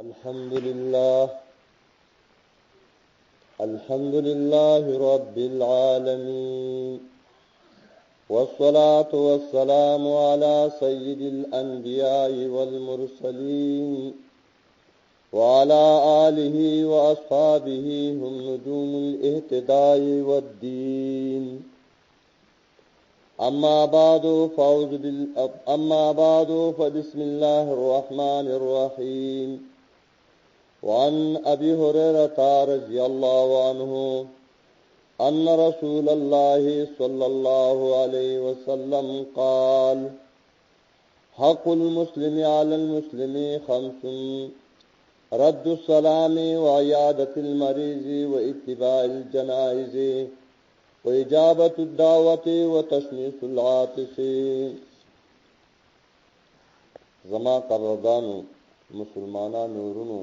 الحمد لله رب العالمين والصلاة والسلام على سيد الأنبياء والمرسلين وعلى آله وأصحابه هم نجوم الاهتداء والدين أما بعد فبسم الله الرحمن الرحيم وعن أبي هريرة رضي الله عنه أن رسول الله صلى الله عليه وسلم قال حق المسلم على المسلم خمس رد السلام وعيادة المريض واتباع الجنائز وإجابة الدعوة وتشميس العاطس. زما قدردانو مسلمانانو ورونو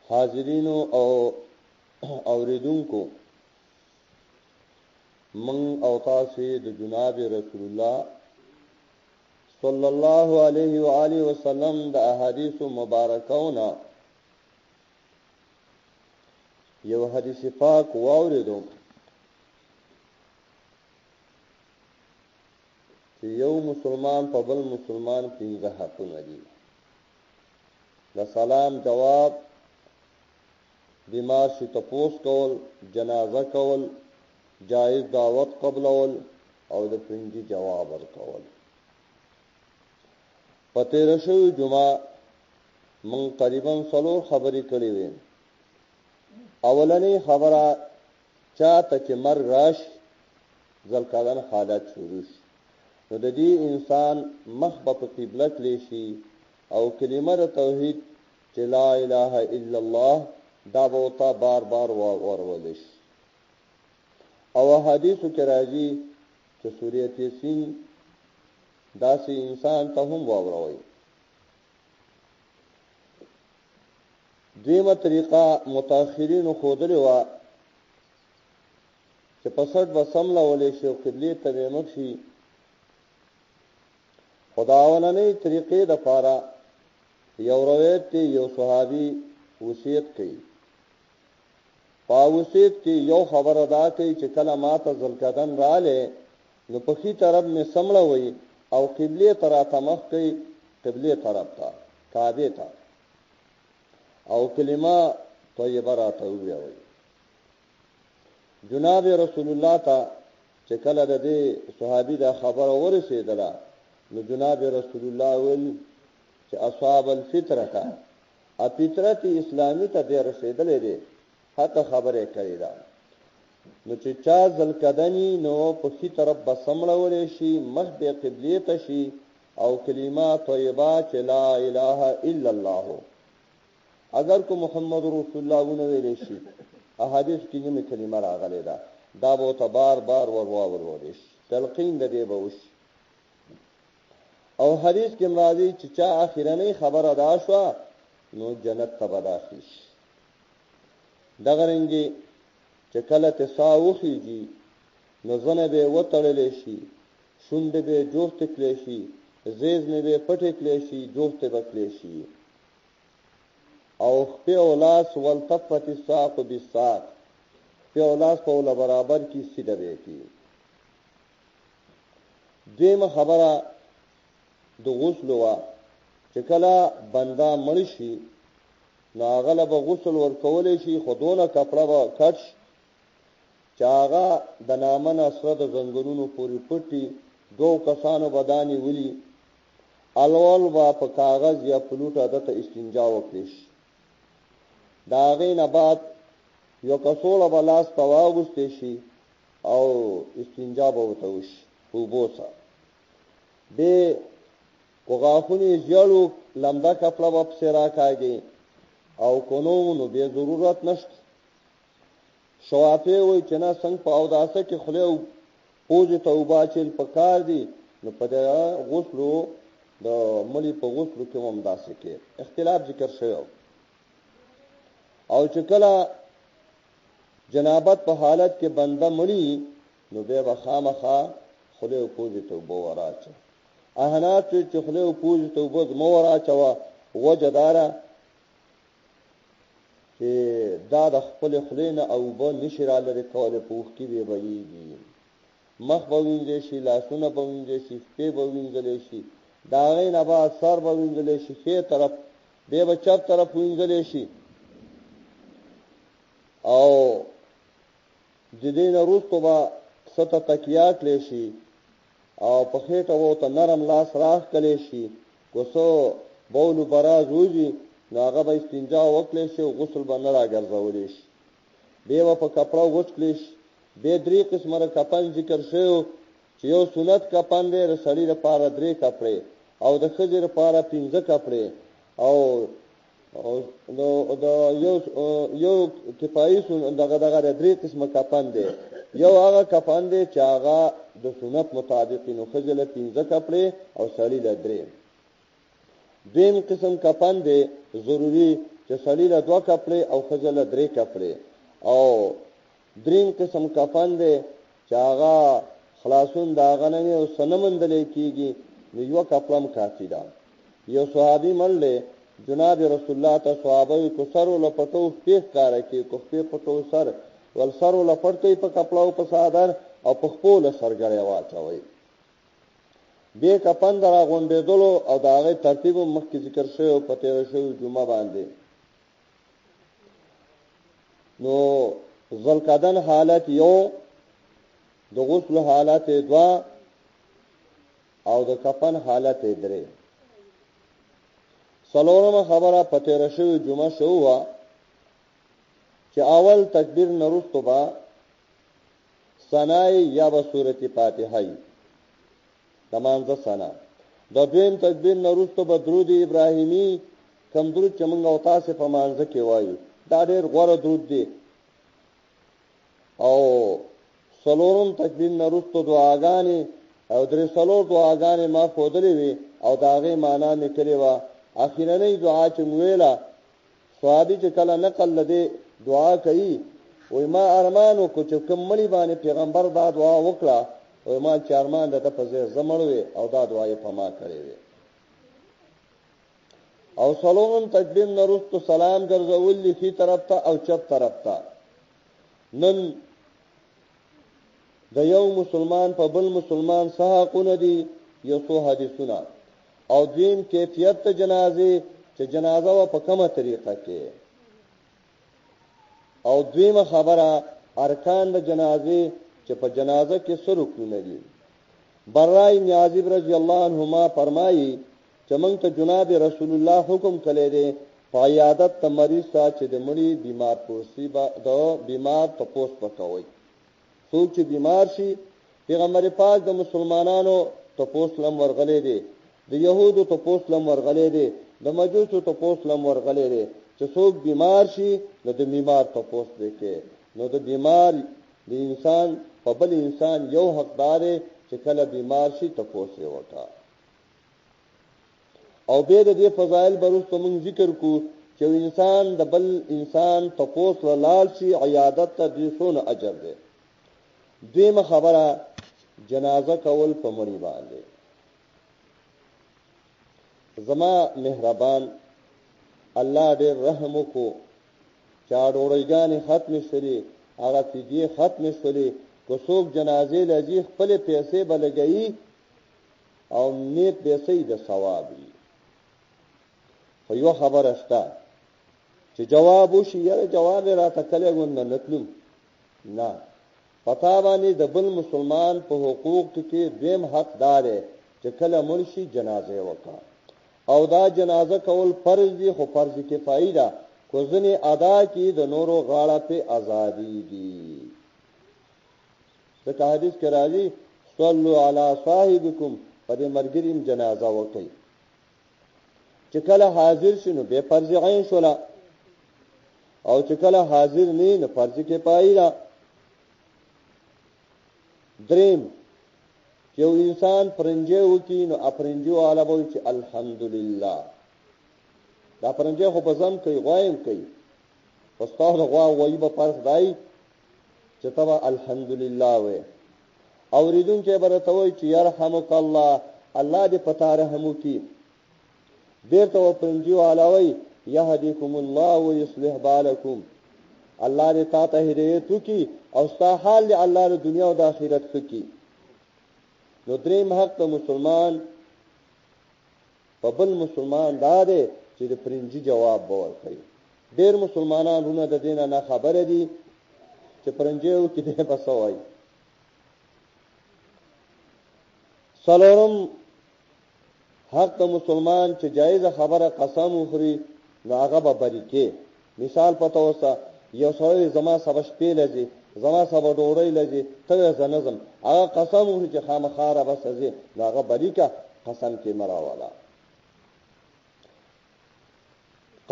حاضرینو او اوریدونکو من او تاسو د جناب رسول الله صلی الله علیه و آله وسلم د احادیث مبارکاونا یو حدیث پاک واوریدو چې یو مسلمان په بل مسلمان پنځه حقونه دي: د سلام جواب، بیمار شي تپوس کول، جنازه کول، جایز دعوت قبلول او د پنځه جواب ورکول. په تېره شوې جمعه من تقریبا 3 خبرې کړې وې. اولنې خبره چاته چې مرګ راشي ذلکدن حالت شروع شي نو د دې انسان مخ په قبله کلی شي او کلمه توحید چې لا اله الا الله دا به تا بار بار ورول شي. او حدیثو کې راځي چې سورۃ یاسین داسې انسان ته هم واوروي. دیمه طریقه متأخرین خودلې وا چې پسټ وسمله ولې شي او قبله ته مخ شي. خداوننې طریقې د پاره یو روایت کې یو صحابي وصیت کوي. پاوصیت کې یو خبر ادا کوي چې کله ماته ذلکدن رااله نو په خي طرف می سمړه وي او قبله طرف مخ کوي، قبله طرف ته کعبه ته، او کلمه طیبه راته ویوي. جناب رسول الله ته چې کله د دې صحابي دا خبره ورسېدله نو جناب رسول الله ول چې اصحاب الفطره فطرت اسلامی ته دې رسېدلې دي، حتی خبره کړې ده. نو چې چا ذلکدنی نو په خي طرف بسمړول شي، مخ به قبله ته شي او کلمه طیبه چې لا اله الا الله اگر کو محمد رسول الله ونه ویل شي احادیث کې نیمه کلمه راغلې ده، دا به ته بار بار ورول شي، تلقین د دې به وشي. او حدیث کې مرادي چې چا اخیرنۍ خبر ادا شو نو جنت ته داخل شي. دغه رنګي چې کله ته ساوخیږي نو زنه به وتړلې شي، شونډه به جوخت کړې شي، زیز نه به پټې کړې شي، جوخت به کړې شي. او په اولاس ولتفت الساق بالساق، په اولاس په ول برابر کی سیده به کی. دیمه خبره د غسل وا چې کله بندا مړ شي نو هغه به غسل ورکول شي، خودونه کپڑا به کټ چاغه د نامن اسره د زنګونونو پوری پټي، 2 کسانو بداني ولي الوال با په کاغذ یا پلوټ عادت استنجا وکړي. دا غي نه بعد یو کسوله بلاس تواغسته شي او استنجا به وتوش وبوسا به کوغافونی زیالو لمدا کپڑا په سرا کاږي او کونو نو به ضرورت نشته. شوافه وای چې نه څنګه په او داسه کې خله پوجي توبه چل پکار دي نو په غسلو د ملي په غسلو کې هم داسه کې اختلاف ذکر شوی. او چې کله جنابت په حالت کې بنده مړی نو به خامخا خله پوجي توبه وراچ احناف چې خله او پوز ته وبد مور اچوا وجدارا چې دا د خپل خلینه او به نشرا لري کوله پوخ کې به ویږي مخ به وینځي شي لاسونه به وینځي شي په به وینځي شي دا غي نه با سر به وینځي شي خې طرف به چپ طرف وینځي شي او د دې نه وروسته به ست تکیات لشي او په خېټه وته نرم لاس راخ کلی شي کوسو بولو براز وږي ناغه به استنجا وکړي شي او غسل به نه راګرځولې شي به په کپړه وڅکلی شي به درې قسمه کپن ذکر شوی چې یو سنت کپن دی رسړي لپاره 3 کپړې او د خځې لپاره 15 کپړې او دا یو کفایي دغه 3 قسمه کپن دی یو هغه کپن دی چې هغه د سنت مطابق نو خځې له 15 کپړې او سړي له 3 دیم قسم کپن دی ضروری چې سړي له 2 کپړې او خځې له 3 کپړې او دریم قسم کفن دی چې هغه خلاصون دا غنه او سنمندل کیږي نو یو کپلم کافی ده یو صحابي منله جناب رسول الله ته صحابه کو سر ول پټو پیښ کار کوي کو په پټو سر ول سر ول پټي په کپلاو په صادر او په خپل سرګړی واچوي به کپن درا غونډې دلو او داغه ترتیب مخکې ذکر شوی او په تیر شوی جمعه باندې نو ذلقدن حالت یو د غسل حالت 2 او د کفن حالت 3 څلورمه خبره پته رشو جمعه شو چې اول تکبیر نرستو با ثنای یا به سورته فاتحه تمانځه ثنا د دویم تکبیر نرستو به درود ابراهیمی کم درود چې موږ او تاسو په مانځه کې وایو دا ډېر غوړه درود دی او څلورم تکبیر نرستو دعاګانې او درې څلور دعاګانې ما خودلې وي او داغه معنا نکړې و اخیرنۍ دعا چې ویلا صحابي چې کله نقل لدی دعا کوي وای ما ارمانو کو چې کملې باندې پیغمبر دا دعا وکړه وای ما چې ارمان د په ځای زمړوي او دا دعا یې په ما کړې وي او څلورم تکبیر نرستو سلام ګرځول لخي طرف ته او چپ طرف ته نن د یو مسلمان په بل مسلمان صحاقونه دي یو څو حدیثونه او دین کیفیت ته جنازه چې جنازه په کومه طریقه کې او دویمه خبره ارکان د جنازه چې په جنازه کې څه رکنونه دي برای نیازی رضی الله عنهما فرمایي چې موږ ته جناب رسول الله حکم کړی دی په عیادت ته مریض چې د مړي بیمار پوسی با د بیمار تپوس وکوي څوک چې بیمار شي پیغمبر پاک د مسلمانانو تپوس لم ورغلې دي د يهودو تپوس لم ورغلې دي د مجوسو تپوس لم ورغلې دي چې څوک بیمار شي نو د بیمار تپوس وکړي نو د بیمار د انسان په بل انسان یو حقدار چې کله بیمار شي تپوس وکړي او به د دې فضایل برسته موږ ذکر کو چې انسان د بل انسان تپوس لال شي عیادت ته دې څونه اجر دی دیمه خبره جنازه کول په مړي باندې زما مهربان الله دې رحم وکړو چا ډوړېګانې ختم شولې هغه فدیه ختم شولې کو څوک جنازې لږی خپل پیسې بلګي او نیت پیسې د ثواب وي خو یو خبره شته چې جواب وشي یا جواب راته کله غوند نتلم نه پتا باندې د بل مسلمان په حقوق کې دیم حق دار چې کله مرشي جنازه وکړه او دا جنازه کول فرض دي خو فرض کفایي ده کو ځنې ادا کی د نورو غاړه په ازادي دي ځکه حدیث کې راځي صلوا علی صاحبکم په دې مرګریم جنازه وکړي چې کله حاضر شنو به فرض عین شولا او چې کله حاضر نه نه فرض کفایي ده دریم یو انسان پرنجه وکي نو اپرنجو والا وایي چې الحمدلله دا پرنجه خو په ځم کوي غوایم کوي واستغفر غوا وایي په فرض دای چې تبا الحمدلله وې اوریدون چې برته وایي چې يرحمک الله الله دې پتا رحم وکړي. بیرته وپرنجي علاوه یهدیکم الله ویصلح بالکم، الله دې تا ته هدایت وکړي او ستا حال دې الله د دنیا او د آخرت ښه کړي. نو دریم حق ته مسلمان په بل مسلمان دا دی چې د پرنجي جواب به ورکوي. ډېر مسلمانان رونه د دې نه خبره دي چې پرنجي وکړي دی به څه وایي. څلورم حق ته مسلمان چې جایزه خبره قسم وخوري نو هغه به بری کې. مثال پته اوسه یو سړی زما سبا شپې لځي، زما سبا ډوړی لځي، ته زه نظم هغه قسم وخوري چې خامخا را بس ځي نو هغه بری کا، قسم کې مراواله.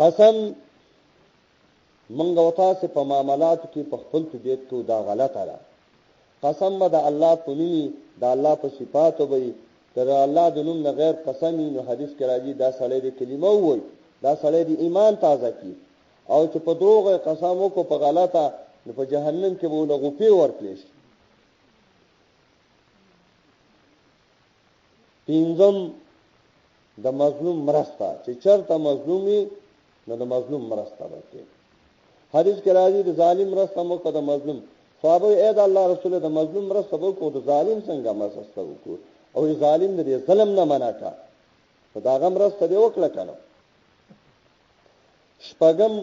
قسم منګ او تاسو په معاملاتو کې په خپل طبيعت کې دا غلطه ده. قسم به د الله په نوم، د الله په صفاتو به تر الله د نوم نه غیر قسمی. نو حدیث کې راځي دا سړی د کلمه وایي، دا سړی د ایمان تازه کی. او چې په دروغ قسم وکړو په غلطه نو په جهنم کې به له غوپې ورکړي شي. پنځم د مظلوم مرسته، چې چرته مظلومي نو د مظلوم مرسته وکړي. حدیث کې راځي د ظالم مرسته مو کړه، د مظلوم صحابه اې د الله رسول د مظلوم مرسته وکړو، د ظالم څنګه مرسته وکړو؟ او ظالم دې ظلم نه منع کا، دا غم مرسته دی وکړه کنه. شپږم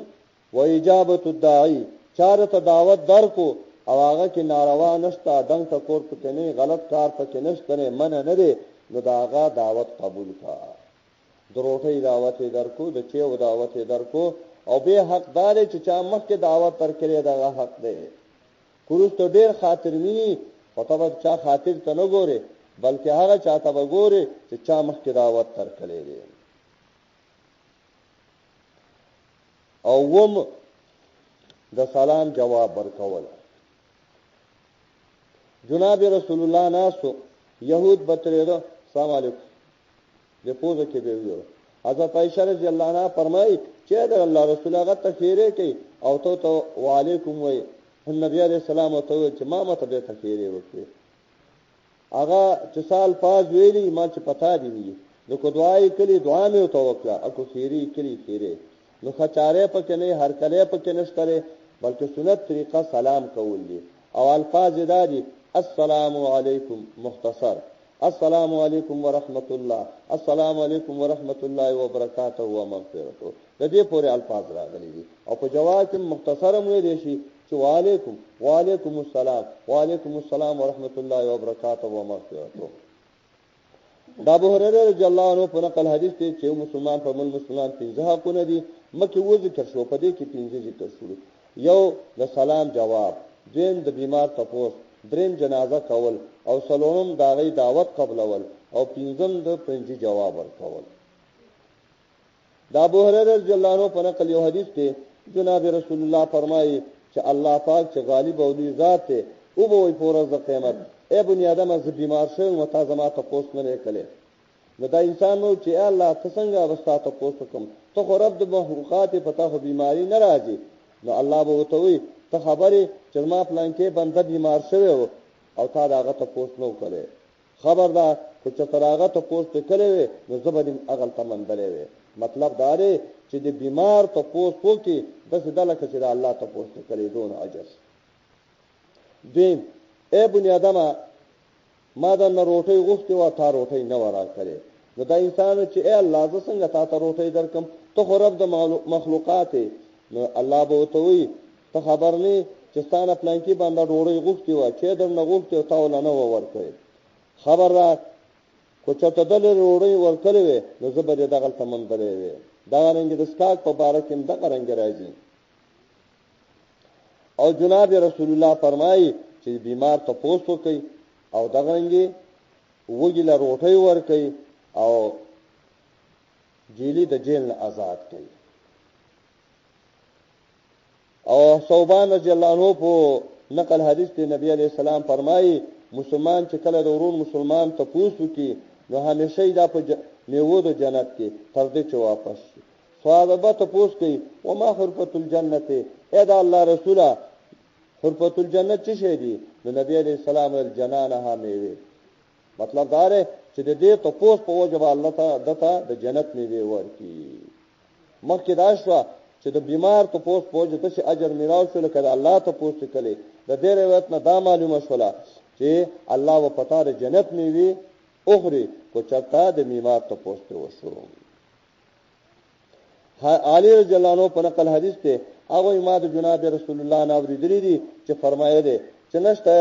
و اجابت الداعی، چاره ته دعوت درکو او هغه کې ناروا نشته، دنګ ټکور پکې نه، غلط کار پکې نشته، نه منع نه دی، نو دا هغه دعوت قبول کا. د روټۍ دعوت درکو، د چیو دعوت درکو، او به حقدار چې چا مخکې دعوت درکړي دا حق دی. کورس ته ډېر خاطر مینی، خطبه چا خاطر ته نه ګوري بلکې هغه چاته وګوري چې چا مخکې دعوت درکړي دی. او وم د سلام جواب ورکول. جناب رسول الله ناسو يهود بتره السلام علیکم د پوزه کې دی ویو. حضرت عائشہ رضی الله عنها فرمایي چې د الله رسول هغه تخیره کوي او ته وعلیکم وای. نبی علیہ السلام ته چې ما مته به تخیره وکړي هغه چې سال پاز ویلي ما چې پتا دی وی نو کو دعای کلی دعا مې وته وکړه اكو خیری کلی خیره نو خچاره پکې نه هر کله پکې نشته بلکې سنت طریقه سلام کول دي او الفاظ دادي السلام علیکم مختصر السلام علیکم ورحمت الله السلام علیکم ورحمت الله وبرکاته و مغفرته د دې پورې الفاظ راغلي دي او په جواب کې مختصر مې دي شي چې وعلیکم السلام ورحمت الله وبرکاته و مغفرته. دا ابو هريره رضی الله عنه په نقل حدیث دی چې مسلمان په بل مسلمان 15 حقونه دي مکه و ذکر شو په دې کې 15 ذکر شو. یو د سلام جواب، دین د بیمار تپوس، دریم جنازه کول او سلام د غي دعوت قبلول او پنځم د پنځه جواب ورکول. دا ابو هريره رضی الله عنه په نقل یو حدیث دی جناب رسول الله فرمایي چې الله پاک چې غالب او لوی ذات دی او به وي پر ورځ قیامت اے بنی آدم از بیمار شوم او تا زما ته پوس نه کړي نو دا انسان نو چې الله ته څنګه وستا ته پوس کوم ته خو رب د مخلوقات پتا خو بیماری نه راځي نو الله به وته وي ته خبره چې ما پلان کې بنده بیمار شوی او تا داغه ته پوس نو کړي خبردار چې تراغه ته پوس کړي نو زبر اغل تمندلې وي. مطلب دا دی چې د بیمار ته پوس وکي بس دلته چې الله ته پوس کړي دون اجر. دیم اے بنی آدم ما دا نه روټي غوښتي و تا روټي نه ورا کړي نو دا انسان چې اے الله ز څنګه تا ته روټي درکم ته خو رب د مخلوقات نو الله به ته وي ته خبر نه چې ستانه پلان کې باندې روټي غوښتي و چې در نه غوښتي او تا ول نه ور کړي خبر را کو چته دل روټي ور کړي نو زبر دغه تمندلې وي. دا رنګ د سکاک په باره کې دغه رنګ راځي. او جناب رسول الله فرمایي چې بیمار ته پوس وکي او دغه رنګ وګیله روټي ور کوي او جیلی د جیل نه آزاد کوي. او صوبان رضی الله عنه په نقل حدیث دی نبی علیہ السلام فرمایي مسلمان چې کله د ورون مسلمان ته پوس وکي نو همیشه دا په میوه د جنت کې تر دې چې واپس شي. صحابه ته پوس کوي و ما حرفت الجنت اے دا الله رسوله حرفت الجنت څه شي دي؟ نو نبی علیہ السلام الجنانها میوه. مطلب دا دی چې د دې تپوس په وجه الله تعالی دته د جنت میوه ورکړي. مخکې دا شو چې د بیمار تپوس په وجه ته اجر میراو شو لکه الله تپوس کړي. د دې روایت نه دا معلومه شوله چې الله و پتا د جنت میوه اخري کو چرتا د بیمار تپوس ته وشو. علی رضی الله عنه په نقل حدیث ته هغه ما د جناب رسول الله نه اوریدلی دي چې فرمایله چې نشته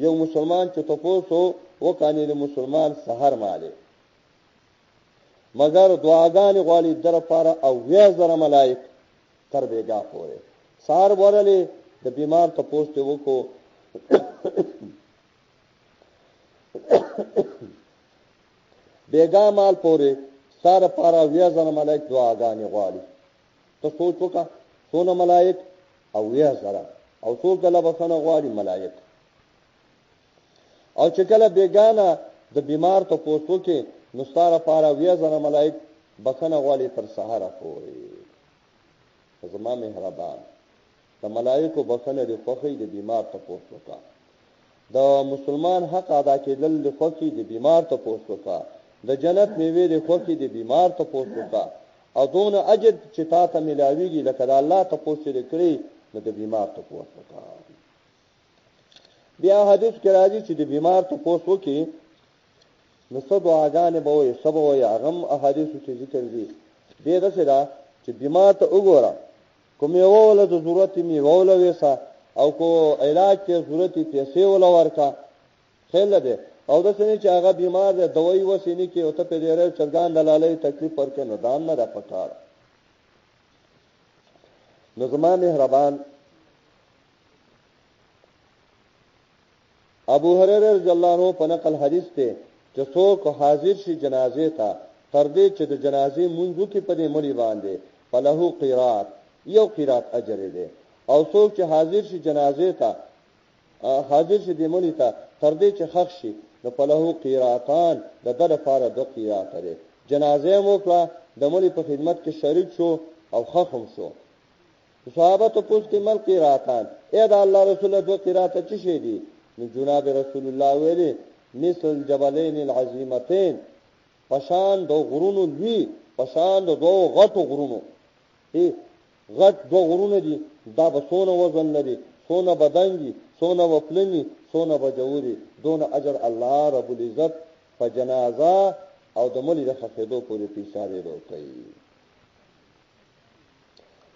یو مسلمان چې تپوسو وکاني د مسلمان سحر ماله مگر دعاګانې غواړي در لپاره او 1000 ملائک تر بیګا پورې سحر ورلې د بیمار تپوس ته وکړو بیګا مال پورې ساره پارا 1000 ملائک دعاګانې غواړي. ته سوچ وکړه څونه ملائک او 1000 او څوک دله بخنه غواړي ملائک. او چې کله بیګانا د بیمار ته پوښتنه کې نو ستاره پاره 1000 ملائک بخنه غواړي تر سحر پورې. زما مهربان د ملائکو بخنه د خوخي د بیمار ته پوښتنه د مسلمان حق ادا کېدل د خوخي د بیمار ته پوښتنه د جنت میوه د خوخي د بیمار ته پوښتنه او دون اجر چې تا ته ملاويږي لکه د الله ته پوښتنه کړی نو د بیمار ته پوښتنه. بیا حدیث کې راځي چې د بیمار ته پوښتنه کې نو څه دعاګانې به وي سبا وي هغه احادیث کې ذکر دي. دې د سره چې بیمار ته وګوره کوم یو ول د ضرورت می وول وېسا او کو علاج ته ضرورت پیسې ول ورکا خل ده او د سنې چې هغه بیمار ده دوايي وسینې کې او ته په ډېر چرګان دلالې تکلیف ورکې نه دام نه را پکار. نو زما مهربان ابو هريره رضی الله عنه په نقل حدیث ته چې څوک حاضر شي جنازې ته تر دې چې د جنازې منځو کې په دې مړي باندې فلهو قرات یو قرات اجر دی او څوک چې حاضر شي جنازې ته حاضر شي د مړي ته تر دې چې خښ شي نو فلهو قراتان د در لپاره د قرات لري. جنازې موکړه د مړي په خدمت کې شریک شو او خښم شو. صحابه ته پوښتنه مل قراتان اې دا الله رسول دو قرات څه شي دي؟ نو جناب رسول الله ویلي مثل جبلین العظیمتین پشان دو غرونو لوی پشان دو غټو غرونو غټ دو غرونه دي دا به سونه وزن لري سونه بدنګي سونه وپلني سونه بجوري دون اجر الله رب العزت په جنازه او د ملي د خفیدو پورې پیساره ورکړي.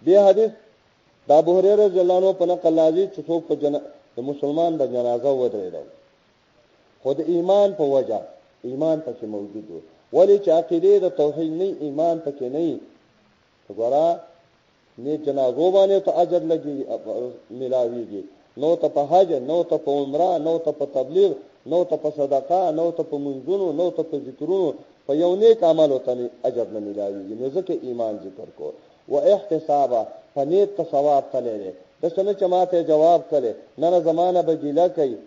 بیا حدیث د ابو هريره رضی الله عنه په نقل راځي چې څوک په د مسلمان د جنازه ودرېدل خود ایمان په وجه ایمان پکې موجود و ولی چې عقیده د توحید نه ایمان پکې نه وګوره نه جنازو باندې ته اجر لګي ملاويږي نو ته په حج نو ته په عمره نو ته په تبلیغ نو ته په صدقه نو ته په منځونو نو ته په ذکرونو په یو نیک عمل ته اجر نه ملاويږي. نو ځکه ایمان ذکر کو و احتسابا فنیت ته ثواب تللی د څنګه چې ماته جواب کړي نه زمانہ به ګیلا کوي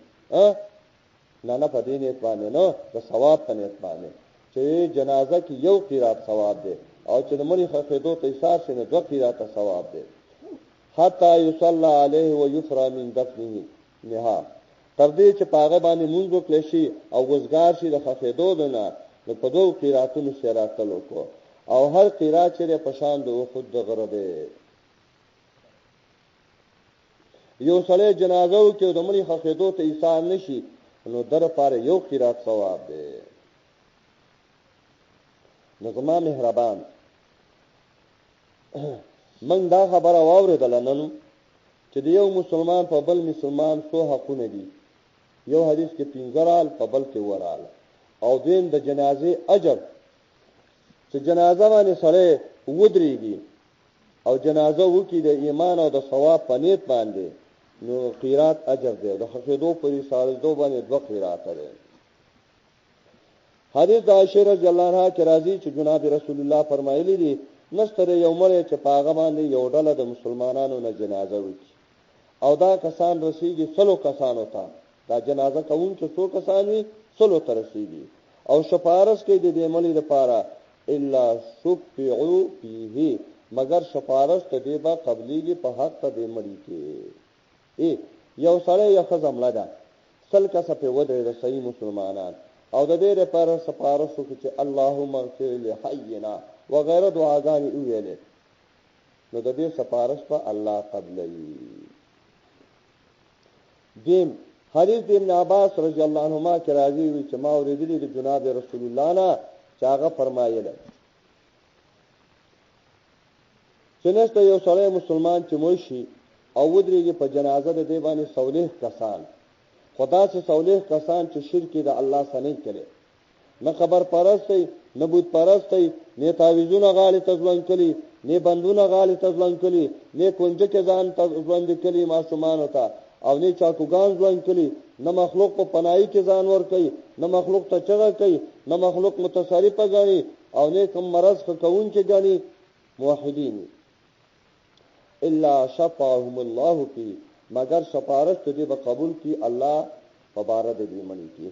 نه په دې نیت باندې نو د ثواب په نیت باندې چې جنازه کې یو قرات ثواب دی او چې د مړي خفیدو ته احساس نه 2 قرات ثواب دی حتی یصلی علیه و یفرا من دفنه نها تر دې چې پاغه باندې مونږ وکړي شي او وزګار شي د خفیدو نه په 2 قراتونو سره تلو کو او هر قرات چې په شان د خود د غره دی. یو سړی جنازه کې د مړي خفیدو ته احسان نشي نو در پاره یو قرات ثواب دی. نو زما مهربان من دا خبره واورېدل نن چې د یو مسلمان په بل مسلمان څو حقونه دي. یو حدیث کې 15 په بل کې ورال او دین د جنازې اجر چې جنازه باندې سره ودرېږي او جنازه وکي د ایمان او د ثواب په نیت باندې نو قرات اجر دی د خفیدو پرې سالدو باندې 2 قرات لري. حدیث عائشہ رضی الله عنها کې راځي چې جناب رسول الله فرمایلی دي نستره یو مړی چې پاغه باندې یو ډله د مسلمانانو نه جنازه وکړي او دا کسان رسیږي 100 کسانو ته دا جنازه کوم چې 100 کسان وي 100 ته رسیږي او شفارس کوي د دې مړي لپاره الا شفعوا فيه مگر شفارس ته دی با قبليږي په حق ته دی مړي کې یو سړی یو خزم لدا سل کا سپه ودرې د صحیح مسلمانان او د دې لپاره سپارښت وکړي چې اللهم اغفر لحینا وغیره دعاګانې وویلې، نو د دې سپارښت په الله قبلوي. دیم حدیث د ابن عباس رضی الله عنهما کې راځي چې ما اورېدلی د جناب رسول الله نه چې هغه فرمایله چې نشته یو سړی مسلمان چې مړ شي او ودرېږي په جنازه د دې باندې صالح کسان، خدا سے صالح کسان چې شرک د الله سره نه کړي، نه خبر پرستی، نه بت پرستی، نه تعویذونه غالي تزلن کړي، نه بندونه غالي تزلن کړي، نه کونجه کې ځان تزلن کړي معصومان وتا، او نه چاکوګان ځلن کړي، نه مخلوق په پناهي کې ځان ور کوي، نه مخلوق ته چغه کوي، نه مخلوق متصرف غني، او نه کوم مرض خکون کې غني. موحدین الا شفاهم الله فی، مگر سپارښت دې به قبول کی الله په بار دې منی کی.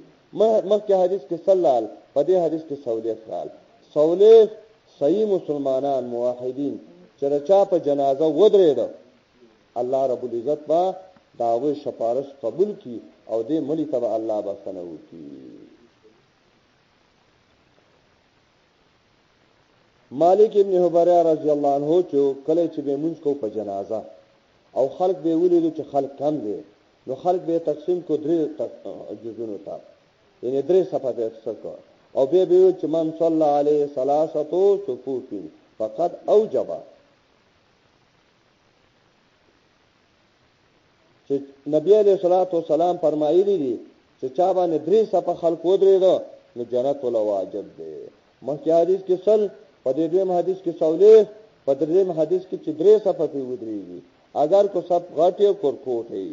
مکه حدیث کې صلال په دې حدیث کې سہولت خال سہولت صحیح مسلمانان موحدین چې چا په جنازه ودرېده الله رب العزت با داوی سپارښت قبول کی او دې ملي تبع الله بسنه وکي. مالک ابن حبیرہ رضی الله عنه چې کله چې به مونږ کو په جنازه او خلق به ویلو چې خلق کم دي، نو خلق به تقسیم کو درې جزونو ته، یعنی درې صفه به څکو، او به چې من صلی علیه ثلاثه صفوف فقط اوجب، چې نبی علیہ الصلوۃ والسلام فرمایلی دي چې چا باندې درې صفه خلق ودرېدو نو جنت ول واجب دی. مکه حدیث کې سل، په دې دویم حدیث کې سولې، په دریم حدیث کې چې درې صفه په ودرېږي، اگر کو سب غاټي کورکوټي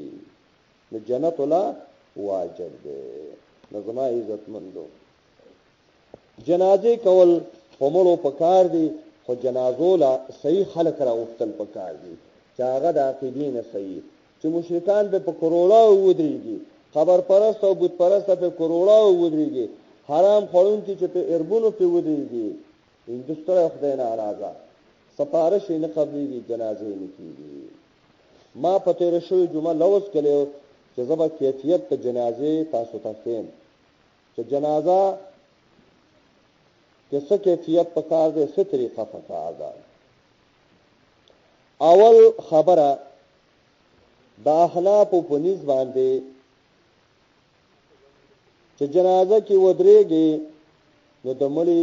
نو جنت ول واجب دی. نظم عزت مندو جنازه کول همړو پکار دي، خو جنازو لا صحیح خلق را وختل پکار دي چې هغه د عقیدین صحیح، چې مشرکان به په کروڑا ودرېږي، خبر پرست او بت پرست په کروڑا ودرېږي، حرام خورون کې چې په اربونو په ودرېږي، هندوستان خدای نه راځه سپارښت نه قبليږي، جنازه نه کیږي. ما په تیر شوی جمعه لوس کړو چې زما کیفیت ته جنازه تاسو ته فهم چې جنازه کې څه کیفیت پکار دی، څه طریقه پکار ده. اول خبره دا احناف په نيز باندې چې جنازه کې ودرېږي نو د مړي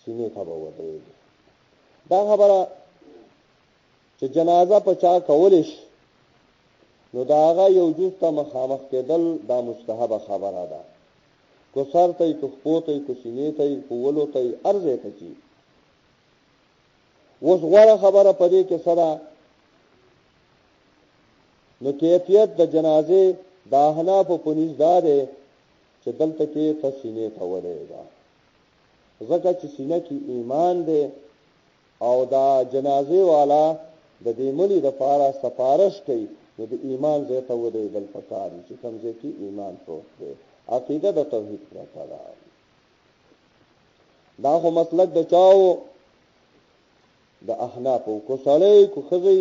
سینې ته به ودرېږي. دا خبره چې جنازه په چا کولش نو دا هغه یو جز ته مخامخ کېدل دا مستحبه خبره ده، کو سر ته کو خپو ته کو سینې ته کو ولو ته ارزه ته چی. اوس غوړه خبره پدې کې سره نو کیفیت د جنازه د احناف په نيز داده چې دلته کې تسینه ته ودرېږي، ځکه چې سینه کې ایمان دی او دا جنازه والا د دې ملي د پاره سفارش کوي، نو د ایمان ځای ته ودرېدل پکار دي چې کوم ځای کې ایمان پروت دی، عقیده د توحید پرته ده. دا خو مسلک د چاو د احناف کو سړی کو خزي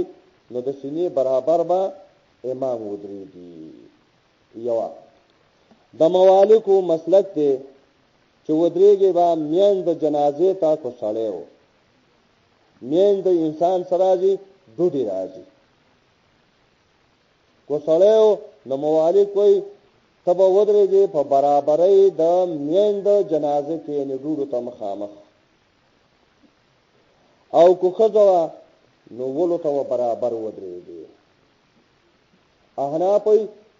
نو د سینې برابر با امام ودرېږي. یو د موالکو مسلک دی چې ودرېږي با میان د جنازې تا کو سړی و، میان د انسان سره راځي ډوډۍ راځي کو سړی و، نو موالک کوئی تب ودرېږي په برابرۍ د میان د جنازې کې نه ډوډۍ ته مخامخ، او کو خزوا نو ولو ته برابر ودرېږي. احناف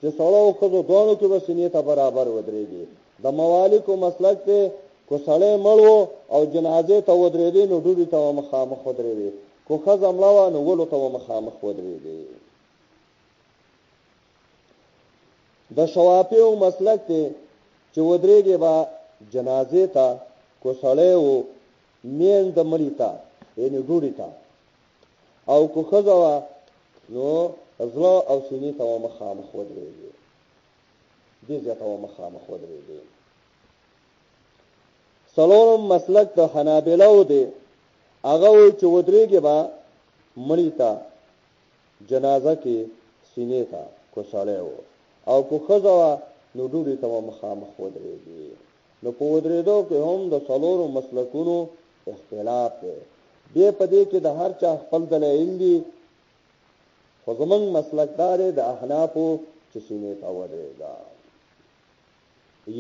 چې سړی او خزو دوانو کې وسینې ته برابر ودرېږي. د موالکو مسلک ته کو سړی مړو او جنازې ته ودرېږي نو ډوډۍ ته مخامخ ودرېږي، کو خزه مړه نو ولو ته مخامخ ودرېږي. د شوافیو مسلک ته چې ودرېږي با جنازې ته کو سړی او مین د مړی ته یعنی ډوډۍ ته، او کو خزه نو ازلا او سینې ته مخامخ ودرېږي، دې ځای ته مخامخ ودرېږي. څلورم مسلک د حنابلو دی، هغه وایي چې ودرېږي با مړی ته جنازه کې سینې ته کو سړی او کو خزه نو ډوډۍ ته مخامخ ودرېږي. نو په ودرېدو کې هم د څلورو مسلکونو اختلاف دی. بیا په دې کې د هر چا خپل دلایل دي، خو زمونږ مسلک دا دی د احنافو چې سینې ته ودرېږه.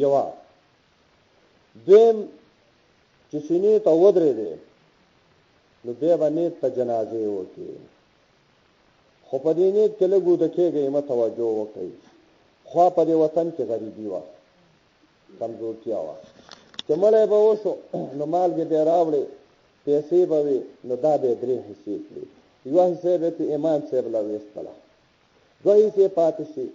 یوه دویم چې سینې ته ودرېدې نو بیا به نیت ته جنازې وکړي، خو په دې نیت کې لږ اوده کېږئ، مه توجه وکړئ. خوا په دې وطن کې غریبي وه، کمزورتیا وه، چې مړی به وشو نو مالګې به یې راوړې، پیسې به وي، نو دا به یې 3 حصې کړي. یوه حصه به پې امام صاحب له ویستله، 2 حصې پاتې شي.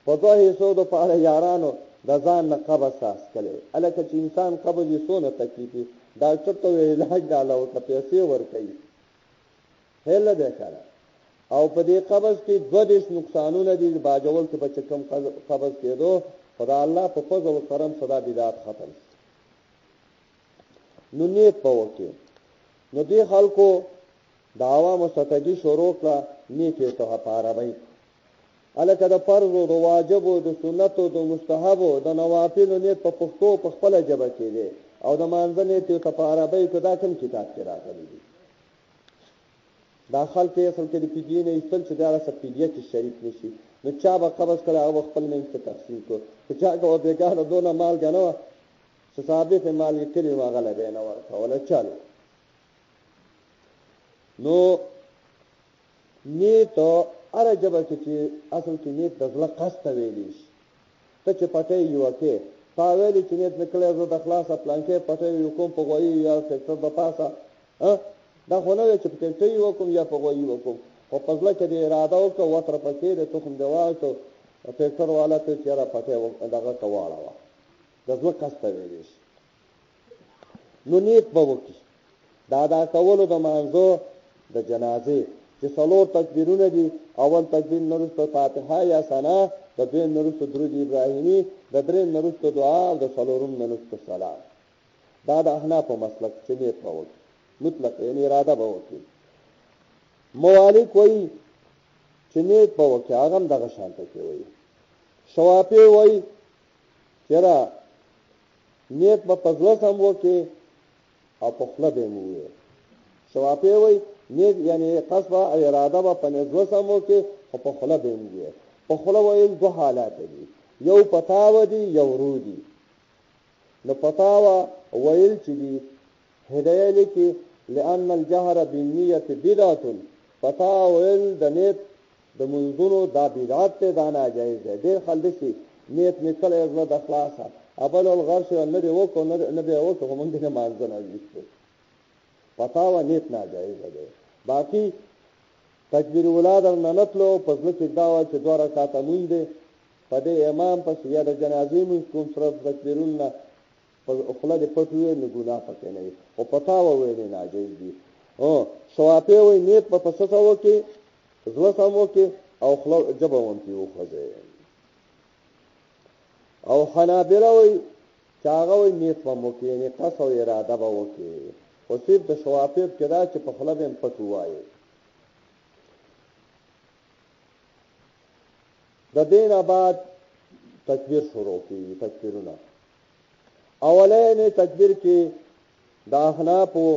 په 2 حصو دپاره یارانو د ځان نه قبض ساس کړی. هلکه چې انسان قبض یې څونه تکلیف وي، ډاکټر ته وایي علاج ډاله ورته پیسې ورکوي، خیر نه دی که نه. او په دې قبض کې 22 نقصانونه دي. باجول کې به چې کوم قبض کېدو، خو د الله په فضل و کرم صدا بدعت ختم شي. نو نیت به وکړي. نو دې خلکو د عوامو ستګي شروع کړه، نیت یې ته په عربۍ، هلکه د فرضو، د واجبو، د سنتو، د مستحبو، د نوافلو نیت په پښتو په خپله ژبه کې دی، او د مانځه نیت یې ته په عربۍ کې. دا کوم کتاب کې راغلی دي؟ دا خلک یې اصل کې د فدیې نه ایستل چې دا راسه فدیه کې شریک نه شي. نو چا به قبض کړی هغه به خپل منځ کې تقسیم کړو. که چا که بېګانه دونه مالګه نه وه چې ثابت یې مالګې کړي نو هغه له به یې نه ورکوله چلو. نو نیت هره ژبه کې چې اصل کې نیت د زړه قصد ته ویلی شي. ته چې پټۍ یوه کې تا ویلي چې نیت مې کړی زه د خلاصه پلانکې پټۍ یو کوم په غوایي یا ټکټر د پاسه، دا خو نه وی چې په ټکټۍ وکړم یا په غوایي وکړم، خو په زړه کې دې اراده وکړه، وتره پکې د تخم دې واچو، ټکټر والا ته چېره پټۍ دغه ته واړوه، د زړه قصد ته ویلی شي. نو نیت به وکړي. د ادا کولو د مانځو د جنازې چې 4 تکبیرونه دي. اول تکبیر نه وروسته فاتحه یا ثنا، د 2 نه وروسته درود ابراهیمي، د 3 نه وروسته دعا، او د 4 نه وروسته سلام. دا د احنافو مسلک چې نیت به وکړي مطلق، یعنې اراده به وکړي. موالک وایي چې نیت به وکړي، هغه هم دغه شانته کې وایي. شوافی وایي چېره نیت به په زړه سم وکړي او په خوله به یې ووایي. شوافی وایي نیت یعنې قصد او اراده به په زړه سم وکړي، خو په خوله به یې ووایي. په خوله ویل 2 حالات دي، یو پتاوه دي، یو رو دي. نو پتاوه ویل چې دي هدایه لیکي لأن الجهر بالنیت بدعة، پتاوه ویل د نیت د منځونو دا بدعت دی، دا ناجایز دی. ډېر خلک داسې نیت مې کړی زړه د خلاصه اول الغرش نه دی وکړو نه به یې وکړو، خو موږ نه مانځه نه ویستو. پتاوه نیت ناجایزه دی. باقي تکبیر اولا در نه نتلو، په زړه کې دا وه چې 2 رکعته مونځ دی، په دې امام پسې یا د جنازې مونځ کوم صرف تکبیرونه په خوله دې پټ ووایي نو ګناه پکې نه وي، خو پتاوه ویلې ناجایز دي. شوافی وایي نیت په څه څه وکړي، زړه سم وکړي او خوله ژبه ونتې وخوځوي. او حنابله وایي چې هغه وایي نیت به وکړي، یعنې قصد او اراده به وکړي، خو صرف د شوافی کې دا چې په خوله به یې پټ ووایي. د دې نه بعد تکبیر شروع کړي. تکبیرونه اولین تکبیر کې د احنافو،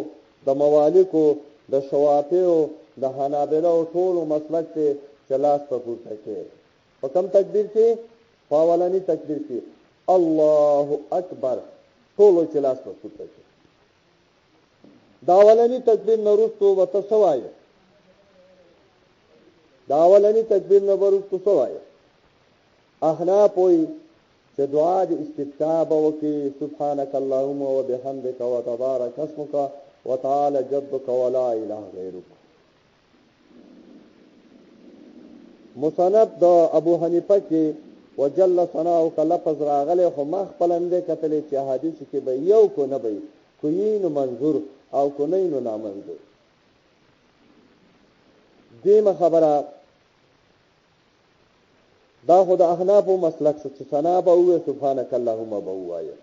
د موالکو، د شوافیو، د حنابلو ټولو مسلک دی چې لاس په پورته کړي. په کوم تکبیر کې؟ په اولني تکبیر کې الله اکبر، ټولو چې لاس په پورته کړي. د اولني تکبیر نه وروسته به ته څه وایې؟ د اولني تکبیر نه وروسته څه وایې؟ احناف وایي چې دعا د استفتاح به وکړي، سبحانک اللهم وبحمدک وتبارک اسمک وتعالى جدك ولا اله غیرک. مصنف د ابو حنیفه کې وجل ثناؤک لفظ راغلی، خو ما خپل هم دې کتلی چې حدیث کې به یو کو نه به کوي نو منظور او کو نه نو نامنظور. دیمه خبره دا خو د احنافو مسلک چې ثنا به ووایي، سبحانک اللهم به ووایي.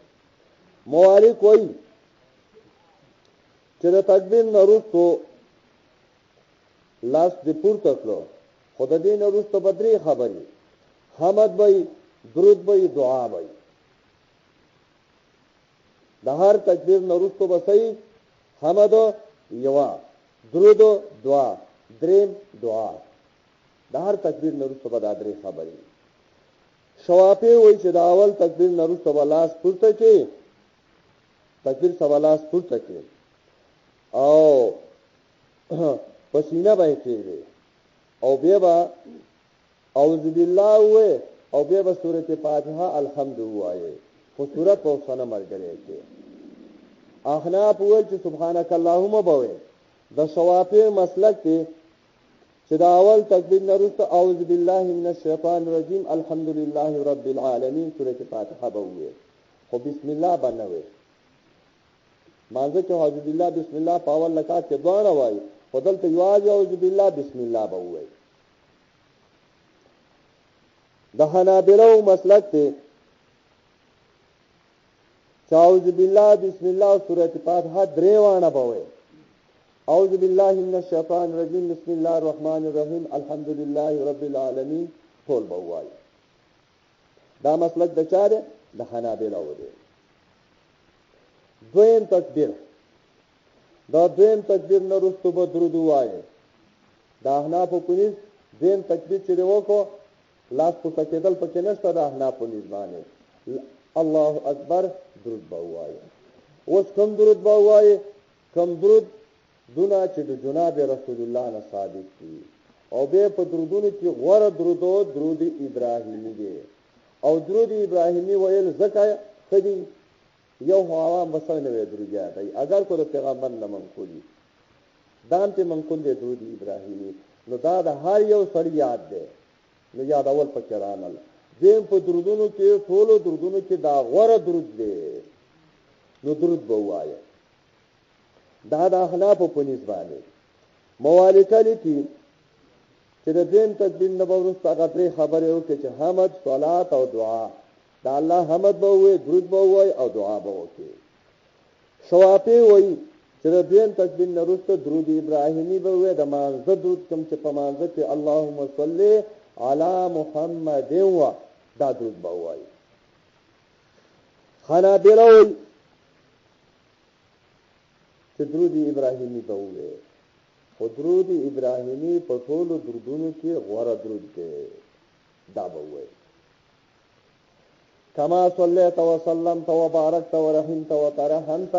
موالک وایي چې د تکبیر نه وروسته لاس دې پورته کړو، خو د دې نه وروسته به 3 خبرې. حمد به درود به دعا به د هر تکبیر نورستو بسې حمد یوا درود دعا دریم دعا د هر تکبیر نورستو به د درې خبرې شوافی وایي چې د اول تکبیر نورستو به لاس پورته کې تکبیر سره لاس پورته کې او پسینه به کېږي او بیا به اعوذ بالله وې او بیا به سورۃ فاتحه الحمد وایي خو سورۃ او سنه مرګره کې احناف وایي چې سبحانك اللهم بوي د شوافی مسلک کې چې دا اول تکبیر نرسته اعوذ بالله من الشیطان الرجیم الحمد لله رب العالمین سورۃ فاتحه بوي خو بسم الله باندې مانځه کې اعوذ بالله بسم الله په اول رکعت کې دعا وایي خدلته یواز اعوذ بالله بسم الله بوي د حنابلو مسلک ته اعوذ بالله بسم الله سورۃ فاتحه درې وانه بوي اعوذ بالله من الشیطان الرجیم بسم الله الرحمن الرحیم الحمد لله رب العالمین ټول بوي دا مسلک د چاره د حنابلو دی دویم تکبیر دا دویم تکبیر نه رسو به درود وایي دا احناف په نس دویم تکبیر چې وکړو لاس په کېدل پکې نشته دا احناف په نس باندې الله اکبر درود به وایي اوس کوم درود به وایي کوم درود دونه چې د جناب رسول الله نه ثابت دي او به په درودونو کې غوړه درود ابراهیمی دی او درود ابراهیمی ویل زکه خدي یو عوام بسنه وی درجه دی اگر کو د پیغمبر نه منقولی دام ته منقول دی درود ابراهیمی نو دا د هر یو سړی یاد دی نو یاد اول پکې رانل زم په درودونو کې ټولو درودونو کې دا غوړه درود دی نو درود به وایي دا د احناف په نسبانه موالکه لیکي چې د دین تکبیر نه ورسته هغه درې خبره وکړي چې حمد صلات او دعا دا الله حمد به وي درود به وي او دعا به وکړي شوافی وایي چې د دین تکبیر نه ورسته درود ابراهیمی به وي د مانزه درود کوم چې په مانزه کې اللهم صل علی محمد و دا درود به وي حنابلہ وایي چې درود ابراهیمی به وي خو درود ابراهیمی په ټولو درودونو کې غوړه درود دی دا به وي کما صلیت وسلمت وبارکت ورحمت وترحمت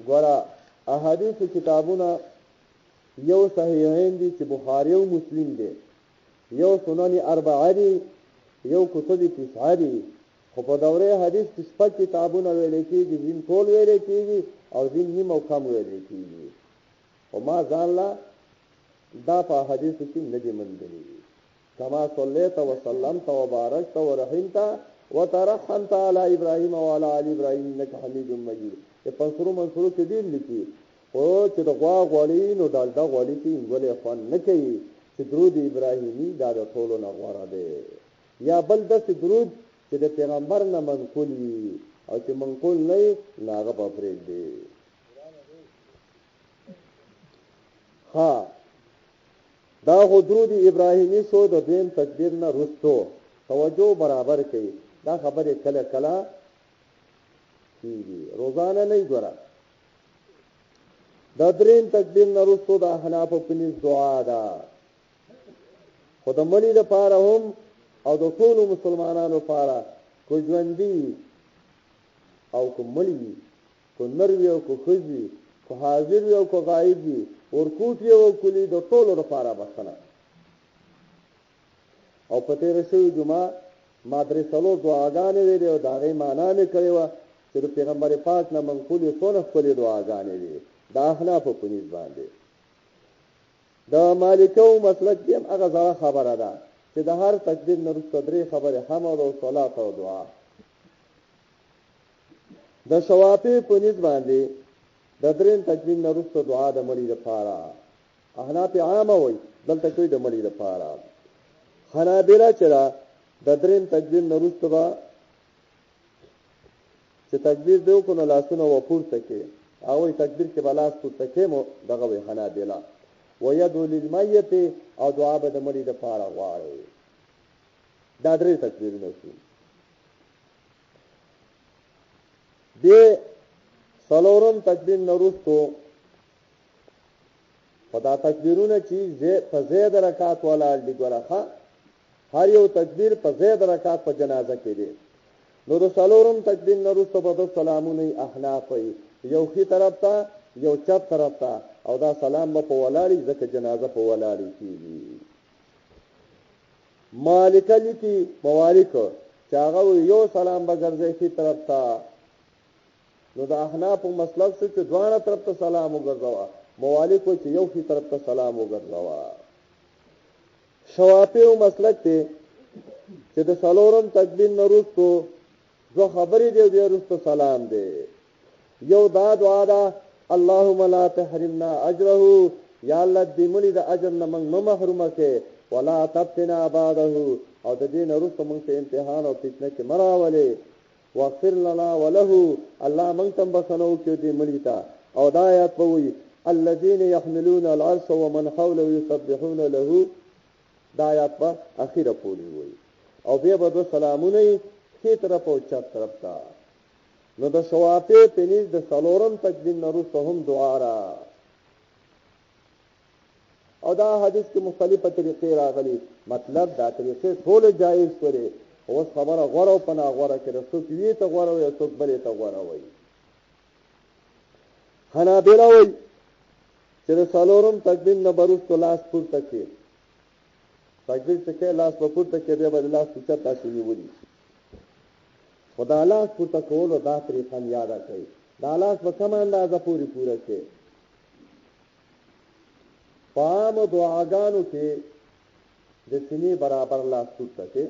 ګورا احادیث کتابونه یو صحیحین دي چې بخاری او مسلم دي یو سنن اربعه دي یو کتب تسعه دي خو په دوره حدیث کې شپږ کتابونه ویل کېږي ځین ټول ویل کېږي او ځین هم او کم ویل کېږي او ما ځان لا دا په حدیث کې نه دي مندلي کما صلیت وسلمت وبارکت ورحمت وترحمت على ابراهيم وعلى ال ابراهيم انك حميد مجيد په پنځرو منصورو کې دي لیکي او چې د غوا غوړی نو دالدا غوړی کې انګولې خوان نه کوي چې درود ابراهیمی دا د ټولو نه غوړه ده یا بل د درود چې د پیغمبر نه منقول وي او چې منقول نه ناغه په پرې دی ها دا درود ابراهیمی شو د دین تکبیر نه رستو توجه برابر کړي دا خبره کله کله کیږي روزانه نه ګورا دا درین تکبیر نه رستو د حناف په نس دعا ده خدای ملي لپاره هم او د ټول مسلمانانو لپاره کو ژوندۍ او کو ملي کو نروي او کو خزي کو حاضر او کو غایب ورکوټ یو کلی د ټول لپاره بخنه او په تیر شوی جمعه مدرسو دعاګانې ویلې او دا غي معنا نه کړې و چې د پیغمبر پاک نه منقول څونه خپل دعاګانې دي دا احناف په نس باندې دا مالکو مسلک دې هغه ځای خبره ده چې د هر تکبیر نه وروسته درې خبره حمد او صلات او دعا د شوافی په نس باندې د درې تکبیر نه وروسته دعا د مړي لپاره احناف عامه وي دلته کوي د مړي لپاره حنابلہ چرا د دریم تکبیر نه وروسته با چې تکبیر دیو کو نه لاسونه و پورته کې او تکبیر کې بلاس پورته کې مو دغه وی حنابلہ ويدعو للمیت او دعا به د مړي لپاره غواړي دا درې تکبیرونه شو. دې څلورم تکبیر نه وروسته په دا تکبیرونه چې په زید رکعات ولاړ دي ګورخه هر یو تکبیر په زید رکعات په جنازه کې دی. نو د څلورم تکبیر نه وروسته به د سلامونه احناف وي یو ښي طرف ته یو چپ طرف ته او دا سلام به په ولاړی ځکه جنازه په ولاړی کېږي. مالک لیکي موالک چې هغه یو سلام به ګرځي ښي طرف ته. نو د احناف مسلک شو چې دواړه طرف ته سلام وګرځوه. موالک چې یو ښي طرف ته سلام وګرځوه. شوافی مسلک ته چې د څلورم تکبیر نه وروسته دو خبرې دی بیا وروسته سلام دی. یو دا دعا ده اللهم لا تحرمنا اجره یا الله دې مړي د اجر نه موږ نه محرومه کې ولا تفتنا بعده او د دې نه وروسته موږ ته امتحان او فتنه کې مراولې واغفر لنا وله الله موږ ته بخنو کې دې مړي ته. او دا آیات په وی الذين يحملون العرش ومن حوله يسبحون له دا آیات په اخیره پورې وی. او بیا به دو سلامونه ښي طرف او چپ طرف ته. نو د شوافی په نيز د څلورم تکبیر نه وروسته هم دعا را او دا حدیث کې مختلفه طریقې راغلي. مطلب دا طریقې ټول جایز کړي. اوس خبره غوړه او پنا غوړه کې رسول وی ته غوړه وي څوک بلې ته غوړه وي. حنابلہ وایي چې د څلورم تکبیر نه وروسته لاس پورته کې تکبیر څخه لاس پورته کې دی بل لاس پورته تاسو نیولې. خدا لاس پورته کولو دا طریقه یاد کړئ. دا لاس په کومه اندازه پوره کې پام دعاګانو کې د سینې برابر لاس پورته کې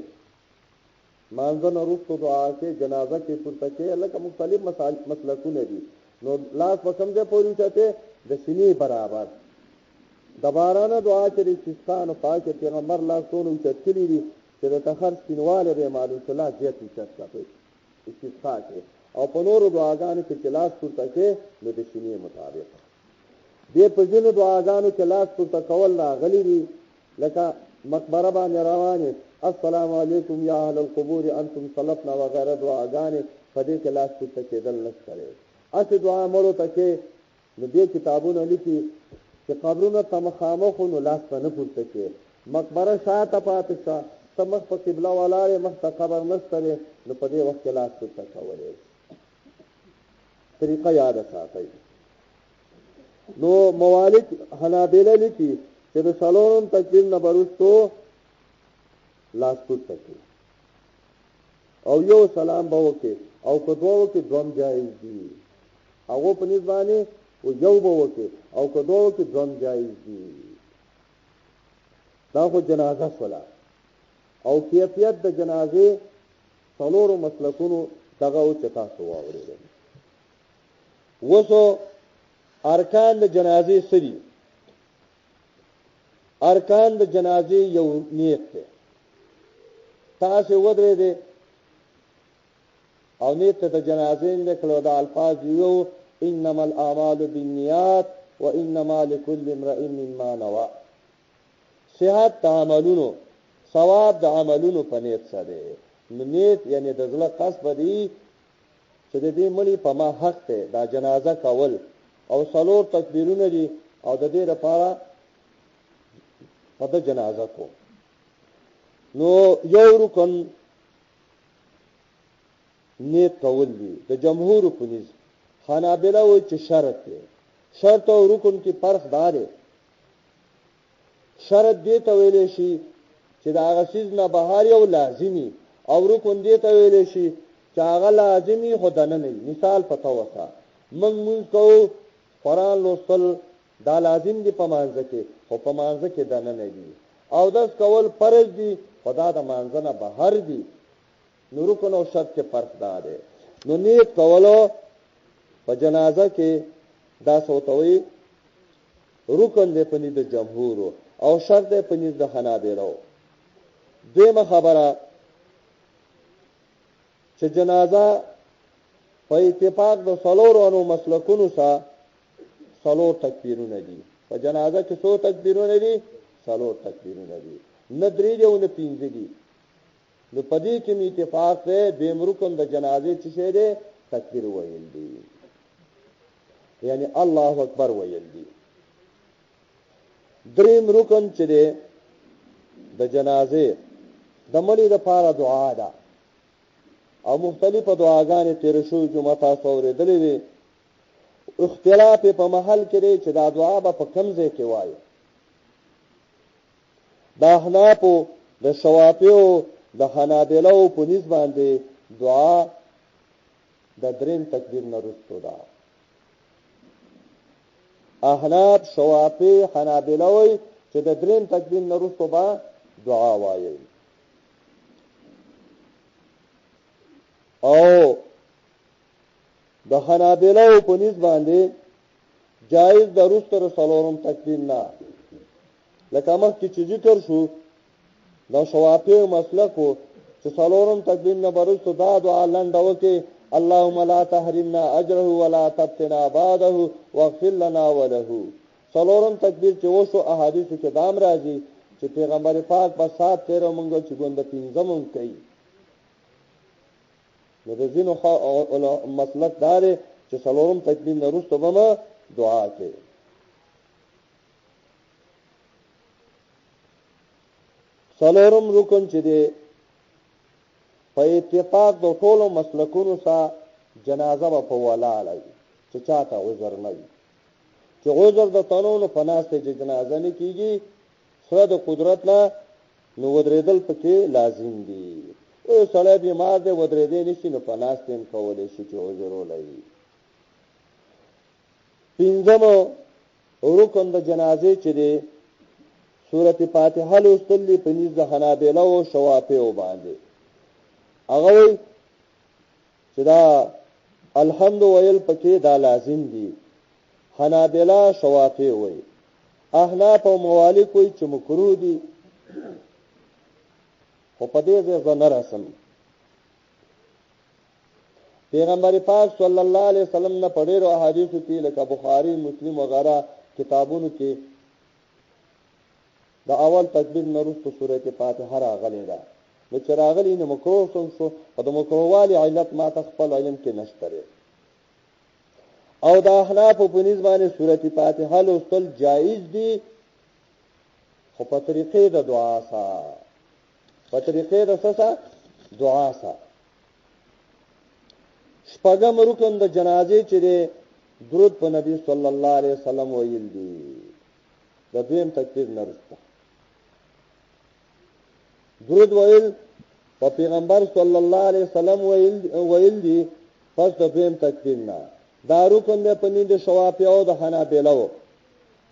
مانځنه وروسته دعا کې جنازه کې پورته کې لکه مختلف مسلکونه دي. نو لاس په کوم ځای پورې چته د سینې برابر د بارانه دعا چې استسقا نو پاک پیغمبر لاس ټول چتلی دي چې د تخر سپینواله به معلوم صلاح زیات چتکه استسقا کې او په نورو دعاګانو کې لاس پورته کې نو د سینې مطابق دې په ځینو دعاګانو کې لاس پورته کول راغلي دي لکه مقبره باندې روانه السلام علیکم یا اهل القبور انتم صلتنا وغیرہ دعاګانې په دې کې لاس پورته کېدل نشته. اته دعا مړو ته کې نو دې کتابونه لیکي چې قبرونه تم خامخ نو لاس په نه پورته کې مقبره شاته پاتې شه ته مخ په قبله ولاړې مخ ته قبر نشته نو په دې وخت کې لاس پورته کولې طریقه یاد ساتئ. نو موالک حنابلہ لیکي چې د څلورم تکبیر نه وروسته لاس پورته کې او یو سلام به وکړي او که دوه کې دوم جایز دي او په نسبانه او یو به وکړي او که دوه کې دوم جایز دي. دا خو جنازه ولا او کیفیت د جنازې څلورو مسلکونو دغه او چتا سو واورېدل. وسو ارکان د جنازې سری ارکان د جنازې یو نیت ده تاسو ودرې دي او نیت د جنازې نه کړو د الفاظ یو انما الاعمال بالنیات وانما لكل امرئ مما نوى. صحت د عملونو ثواب د عملونو په نیت سره نیت یعنی د زړه قصد دی چې د دې مړي په ما حق ته دا جنازه کول او څلور تکبیرونه دي او د دې لپاره په د جنازه کو. نو یو رکن نیت کول دي د جمهور په نس حنابلہ وایي چې شرط دی. شرط او رکن کې فرق دی. شرط دی ته ویل شي چې دا غسیز نه بهار یو لازمی او رکن دی ته ویل شي چې هغه لازمی خدانه نه. مثال پته وکا موږ کو قرآن لوستل دا لازم دی په مانځه کې خو په مانځه کې دنه نه دي او داس کول فرض دي خدا د مانځه نه بهر دي. نو رکن او شرط کې فرق دی. نو نیت کولو په جنازه کې دا سوتوي رکن دی په نيز د جمهور او شرط دی په نيز د حنابلہ. دیمه خبره چې جنازه په اتفاق د څلورو مسلکونو سره څلور تکبیرونه دي. په جنازه کې څو تکبیرونه دي؟ څلور تکبیرونه دي. نه درې دي او نه پنځه دي. نو پدې کې اتفاق دی دیم رکن د جنازې چې شه دی تکبیر ویل دي یعنی الله اکبر ویل دي دریم رکن چې دی د جنازې د مړي لپاره دعا ده او مختلفه دعاګانې تیر شو جمعه تاسو اورېدلې وي اختلاف په محل کې دی چې دا دعا به په کوم ځای کې وایي د احنافو د شوافیو د حنابلو په نسبت باندې دعا د دریم تکبیر نه وروسته ده احناف شوافی حنابلو وایي چې د دریم تکبیر نه وروسته به دعا وایي او د حنابلو په نسبت باندې جایز د وروسته څلورم تکبیر نه لکه مخکې چې ذکر شو دا شوافی مسلکو چې څلورم تکبیر نه وروسته دا دعا لنډه وکړي اللهم لا تحرمنا اجره ولا تفتنا بعده واغفر لنا وله څلورم تکبیر چې وشو احادیثو کې دام راځي چې پیغمبر پاک په سات تیر مونږ چې ګوند پنځم کوي نو د ځینو مسلک دار چې څلورم تکبیر نه وروسته به دعا کوي څلورم رکن چې دی په اتفاق د ټولو مسلکونو سره جنازه به په ولاړه وي چې چاته عذر نه وي چې عذر د تنونو په ناسته چې جنازه نه کیږي سره د قدرت نه نو ودرېدل پکې لازم دي او سړی بیمار دی ودرېدې نشي نو په ناسته هم کولی شي چې عذر ولري پنځم رکن د جنازې چې دی سورۃ فاتحه لوستل په نيز د حنابلو او شوافیو باندې هغه وایي چې دا الحمد ویل پکې دا لازم دي حنابلہ شوافی وایي احناف او موالک وایي چې مکروه دي خو په دې ځای نه رسم پیغمبر پاک صلی الله علیه وسلم نه پڑھیرو احادیث کې لکه بخاری مسلم وغیرہ کتابونو کې دا اول تکبیر نورستو سورۃ فاتحه راغلی ده نو چې راغلی نو مکروه شو او د مکروهوالي علت ما تخپل علم کې نشته او دا احناف په نسبانه سورۃ فاتحه لوستل جایز دي خو په طریقې د دعا سره په طریقې د دعا سره شپږم رکن د جنازې چې درود په نبی صلی الله علیه وسلم ویل دي د دویم تکبیر نه وروسته درود ویل په پیغمبر صلی الله علیه وسلم ویل دي پس د دویم تکبیر نه دا رکن د پنځه د شوافی او د حنابلو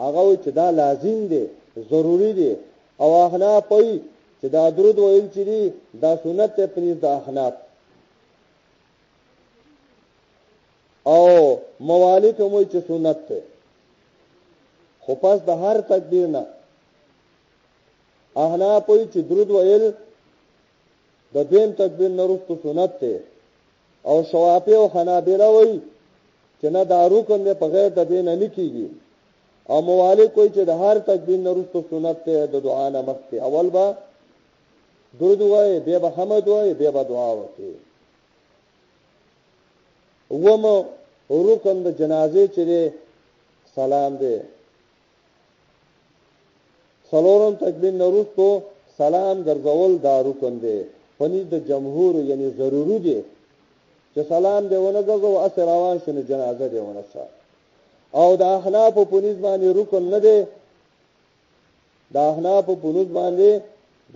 هغه چې دا لازم دي ضروری دي او احناف وایي چې دا درود ویل چې دي دا سنت ته پنځه د احناف او موالک هم وایي چې سنت ته خو پس د هر تکبیر نه احناف وایي چې درود ویل د دویم تکبیر نه وروسته سنت ته او شوافی او حنابلہ وایي چې نه دا رکن دی په غیر د دې نه کیږي او موالک وایي چې د هر تکبیر نه وروسته سنت ته د دعا نه مخکې اول به درود وایي بیا به حمد وایي بیا به دعا وکړي ومو رکن د جنازې چې سلام دی څلورم تکبیر نه وروسته سلام ګرځول دا رکن دی پنځه د جمهور یعنی ضروري دي چې سلام دی ونه ګرځو اثر روان شنه جنازه دی ونه څه او د احناف په نسبت باندې رکن نه دی د احناف په نسبت باندې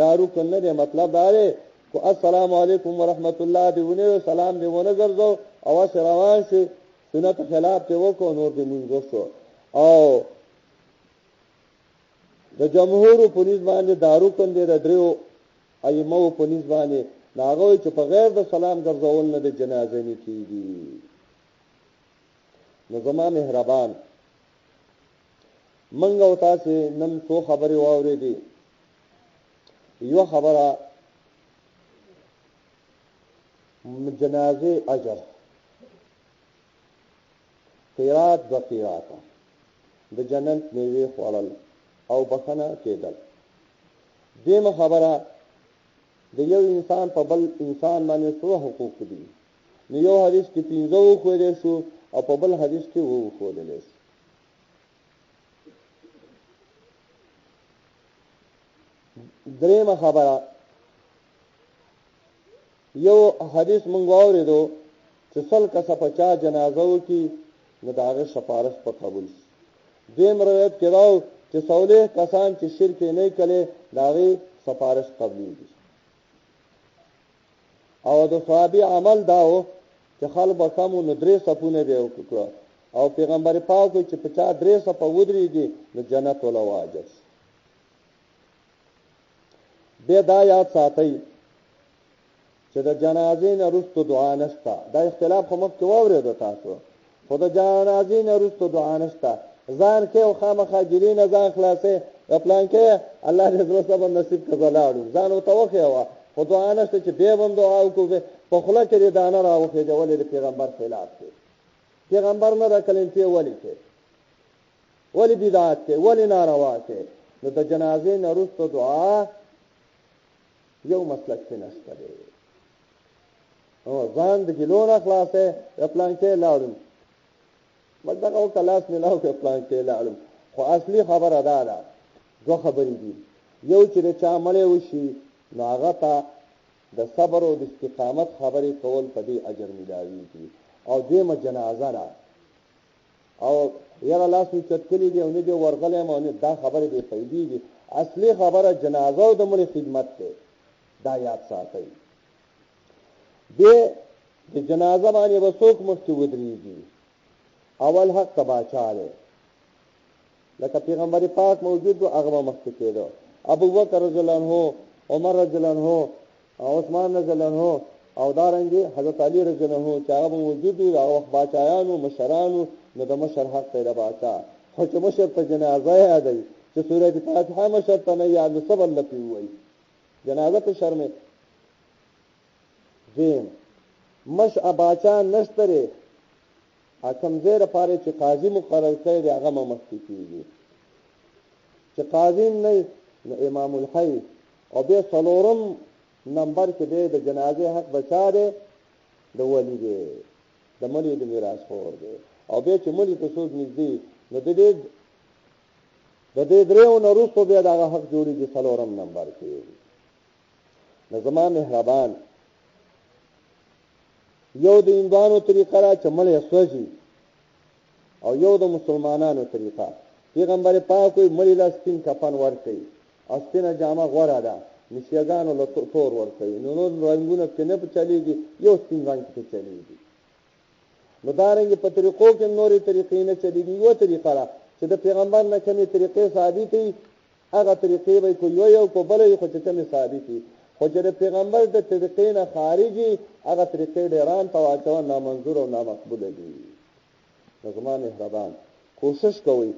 دا رکن نه دی مطلب دا دی کو السلام علیکم ورحمت الله دی ونه سلام دی ونه ګرځو او اثر روان شي سنت خلاف ته وکړو نور دې مونږ وشو او د جمهور په نسبت باندې دا رکن دی د دریو ائمه په نسبت باندې ناغوی چې په غیر د سلام ګرځول نه د جنازه نه کیږي نو زما مهربان منګ او تاسو نن څو خبرې واورې دي یو خبره جنازه اجر قیرات د قیرات د جنت میوه خوړل او بخنه کېدل دیمه خبره د یو انسان په بل انسان باندې څو حقوق دي. نو یو حدیث کې 15 خوړل شو او په بل حدیث کې وو خوړل شو. درېمه خبره یو حدیث مونږ واورېدو چې سل کسه په چا جنازه وکړي نو د هغه سفارش په قبول شي. دویم روایت کې راو چې صالح کسان چې شرک نه کړي د هغې سفارش قبلېږي. او د صحابي عمل دا و چې خلک به کم نو 3 صفونه به وکړه او پیغمبر پاک وایي چې په چا 3 صفه ودرېږي نو جنت ولا واجب. بیا دا یاد ساتئ چې د جنازې نه وروسته دعا نشته. دا اختلاف خو مخکې واورېدو تاسو، خو د جنازې نه وروسته دعا نشته. ځان کې او خامخا ګیلې نه ځان خلاصې پلان کې الله دې زړه صبر نصیب کړه لاړو ځان ورته وښیوه، خو دعا نشته چې بیا به هم دعا وکړو په خوله کې دې دانه راوخېږه. ولې د پیغمبر خلاف دی؟ پیغمبر نه دا کلمې ولې کوي؟ ولې بدعت کوي؟ ولې ناروا کوي؟ نو د جنازې نه وروسته دعا یو مسلک کې نشته دی. ځان د ګیلو نه خلاصې پلان کې لاړم بس دغه کلاس ملاو کې پلان کې لاړم. خو اصلي خبره دا ده، 2 خبرې دي. یو چې د چا مړی وشي نو هغه ته د صبر او د استقامت خبرې کول په دې اجر ملاویږي. او دویمه جنازه ده او یاره لاس مې چت کړي دي او نه دې ورغلی یم او نه دا خبرې بې فایدې دي. اصلي خبره جنازه او د مړي خدمت دی. دا یاد ساتئ. بیا د جنازه باندې به څوک مخکې ودرېږي؟ اول حق تباچا دی، لکه پیغمبر پاک موجود و هغه به مخکې کېده. ابو بکر رضی الله عنه، عمر رضی الله عنه، عثمان رضی الله عنه او دارنګې حضرت علی رضی الله عنه چې هغه به موجود وي. هغه وخت باچایانو مشرانو نو د مشر حق دی د باچا. خو چې مشر ته جنازه یادوي چې سورة فاتحه مشر ته نه یاد نو صبر لپې ووایي جنازه په شرمې. زم مش باچا نشته ری حکم زیر پاره چې قاضي مقرر کړي دی هغه مخکې کېږي. چې قاضي نه نو امام الحي او بیا 4 نمبر کې دی د جنازې حق بچا دی د ولی دی د مړي د میراث خور دی. او بیا چې مړي ته څوک نږدې نو د دې 3 نه وروسته بیا دغه حق جوړېږي 4 نمبر کې. نو زما مهربان یو د هندوانو طریقه را چې مړی سوځي او یو د مسلمانانو طریقه. پیغمبر پاک وایي مړي له سپین کفن ورکوي او سپینه جامه غوره ده، نشیګانو له تور ورکوي. نو نور رنګونه پکې نه چلېږي، یو سپین رنګ پکې چلېږي. نو دارنګې په طریقو کې نورې طریقې نه چلېږي. یو طریقه ده چې د پیغمبر نه کومې طریقې ثابت وي هغه طریقې به کو یو کو بله وي، خو چې کومې ثابت وي. خو چې د پیغمبر د طریقې نه خارجي هغه طریقې ډیران ته واچول نامنظور او نامقبوله دي. نو زما مهربان کوشش کوئ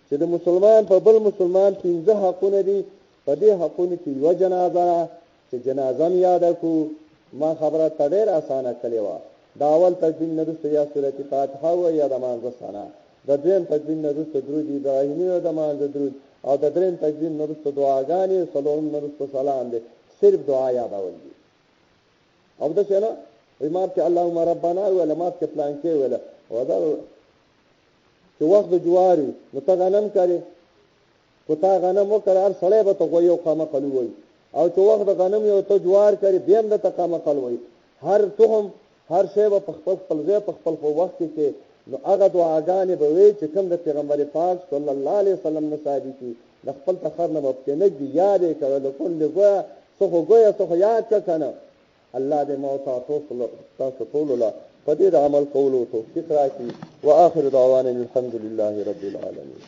چې د مسلمان په بل مسلمان 15 حقونه دي. په دې حقونو کې یو جنازه چې جنازه م یاده کو. ما خبره ته ډېر اسانه کړې وه. د اول تکبیر نه وروسته یا سورة فاتحه ووایي یا د مانځه ثنا، د دویم تکبیر نه وروسته درود ابراهیمي او د مانځه درود، او د دریم تکبیر نه وروسته دعاګانې، 4 نه وروسته سلام دی. صرف دعا یادول دي. او داسې نه وایي مات کې اللهم ربنا ویله، مات کې پلان کې ویله. او دا چې وخت د جوار وي نو ته غنم کرې، خو تا غنم وکړه هر سړی به ته غویي او قمقل ووایي. او چې وخت د غنم یو ته جوار کرې بیا هم درته قمقل وایي. هر تخم هر شی به په خپل ځای په خپل وخت کې نو هغه دعاګانې به وایي چې کوم د پیغمبر پاک صلی الله علیه وسلم نه ثابت دي. د خپل تخر نه به پکې نه دي. یاد یې کوه د کل ګویه څخه ګویه څخه یاد که که نه. الله دې ما تاسو ټولو له په دې د عمل کولو توفیق راکړي. وآخر دعوانا الحمد لله رب العالمین.